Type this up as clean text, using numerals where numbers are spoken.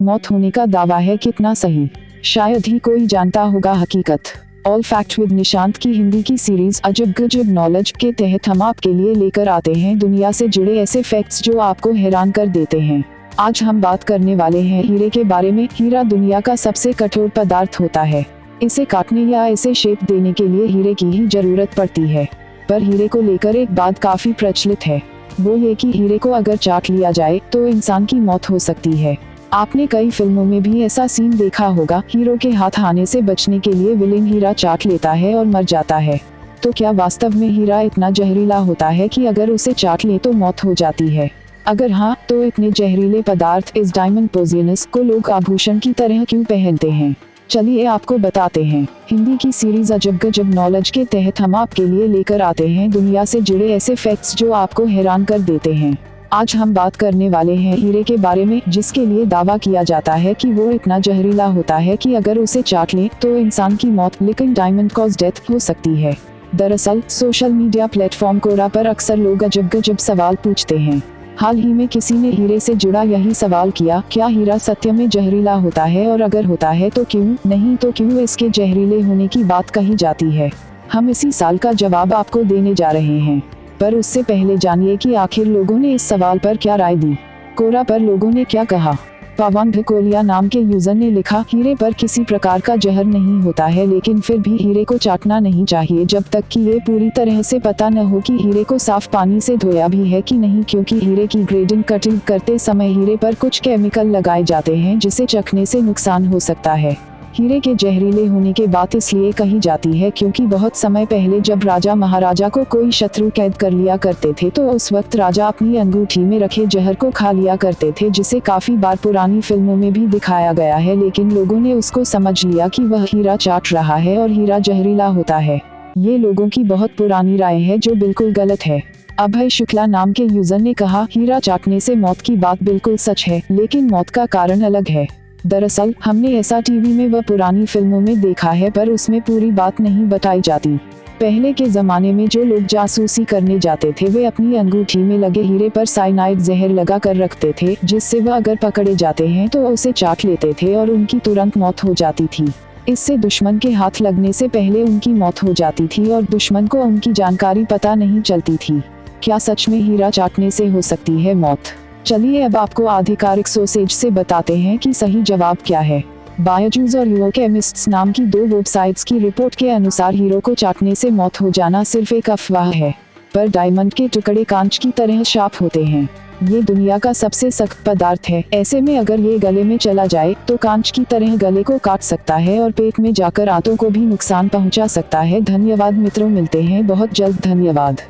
मौत होने का दावा है कितना सही, शायद ही कोई जानता होगा हकीकत। ऑल फैक्ट विद निशांत की हिंदी की सीरीज अजब गजब नॉलेज के तहत हम आपके लिए लेकर आते हैं दुनिया से जुड़े ऐसे फैक्ट्स जो आपको हैरान कर देते हैं। आज हम बात करने वाले हैं हीरे के बारे में। हीरा दुनिया का सबसे कठोर पदार्थ होता है। इसे काटने या इसे शेप देने के लिए हीरे की ही जरूरत पड़ती है। पर हीरे को लेकर एक बात काफी प्रचलित है, वो ये कि हीरे को अगर चाट लिया जाए तो इंसान की मौत हो सकती है। आपने कई फिल्मों में भी ऐसा सीन देखा होगा, हीरो के हाथ आने से बचने के लिए विलेन हीरा चाट लेता है और मर जाता है। तो क्या वास्तव में हीरा इतना जहरीला होता है कि अगर उसे चाट ले तो मौत हो जाती है? अगर हाँ, तो इतने जहरीले पदार्थ इस डायमंड पोइजनस को लोग आभूषण की तरह क्यों पहनते हैं? चलिए आपको बताते हैं। हिंदी की सीरीज अजब गजब नॉलेज के तहत हम आपके लिए लेकर आते हैं दुनिया से जुड़े ऐसे फैक्ट्स जो आपको हैरान कर देते हैं। आज हम बात करने वाले हैं हीरे के बारे में, जिसके लिए दावा किया जाता है कि वो इतना जहरीला होता है कि अगर उसे चाट ले तो इंसान की मौत, लेकिन डायमंड कॉज डेथ हो सकती है। दरअसल सोशल मीडिया प्लेटफॉर्म कोरा पर अक्सर लोग अजब गजब सवाल पूछते हैं। हाल ही में किसी ने हीरे से जुड़ा यही सवाल किया, क्या हीरा सत्य में जहरीला होता है, और अगर होता है तो क्यों, नहीं तो क्यों इसके जहरीले होने की बात कही जाती है। हम इसी साल का जवाब आपको देने जा रहे हैं, पर उससे पहले जानिए कि आखिर लोगों ने इस सवाल पर क्या राय दी। कोरा पर लोगों ने क्या कहा। पवन भिकोलिया नाम के यूजर ने लिखा, हीरे पर किसी प्रकार का जहर नहीं होता है, लेकिन फिर भी हीरे को चाटना नहीं चाहिए जब तक कि ये पूरी तरह से पता न हो कि हीरे को साफ पानी से धोया भी है कि नहीं, क्योंकि हीरे की ग्रेडिंग कटिंग करते समय हीरे पर कुछ केमिकल लगाए जाते हैं जिसे चखने से नुकसान हो सकता है। हीरे के जहरीले होने की बात इसलिए कही जाती है क्योंकि बहुत समय पहले जब राजा महाराजा को कोई शत्रु कैद कर लिया करते थे तो उस वक्त राजा अपनी अंगूठी में रखे जहर को खा लिया करते थे, जिसे काफी बार पुरानी फिल्मों में भी दिखाया गया है, लेकिन लोगों ने उसको समझ लिया कि वह हीरा चाट रहा है और हीरा जहरीला होता है। ये लोगों की बहुत पुरानी राय है जो बिल्कुल गलत है। अभय शुक्ला नाम के यूजर ने कहा, हीरा चाटने से मौत की बात बिल्कुल सच है, लेकिन मौत का कारण अलग है। दरअसल हमने ऐसा टीवी में व पुरानी फिल्मों में देखा है, पर उसमें पूरी बात नहीं बताई जाती। पहले के जमाने में जो लोग जासूसी करने जाते थे वे अपनी अंगूठी में लगे हीरे पर साइनाइड जहर लगा कर रखते थे, जिससे वह अगर पकड़े जाते हैं तो उसे चाट लेते थे और उनकी तुरंत मौत हो जाती थी। इससे दुश्मन के हाथ लगने से पहले उनकी मौत हो जाती थी और दुश्मन को उनकी जानकारी पता नहीं चलती थी। क्या सच में हीरा चाटने से हो सकती है मौत? चलिए अब आपको आधिकारिक सोर्सेज से बताते हैं कि सही जवाब क्या है। बायोजूज और यूरोकेमिस्ट्स नाम की 2 वेबसाइट्स की रिपोर्ट के अनुसार हीरो को चाटने से मौत हो जाना सिर्फ एक अफवाह है, पर डायमंड के टुकड़े कांच की तरह शार्प होते हैं। ये दुनिया का सबसे सख्त पदार्थ है, ऐसे में अगर ये गले में चला जाए तो कांच की तरह गले को काट सकता है और पेट में जाकर आंतों को भी नुकसान पहुंचा सकता है। धन्यवाद मित्रों, मिलते हैं बहुत जल्द। धन्यवाद।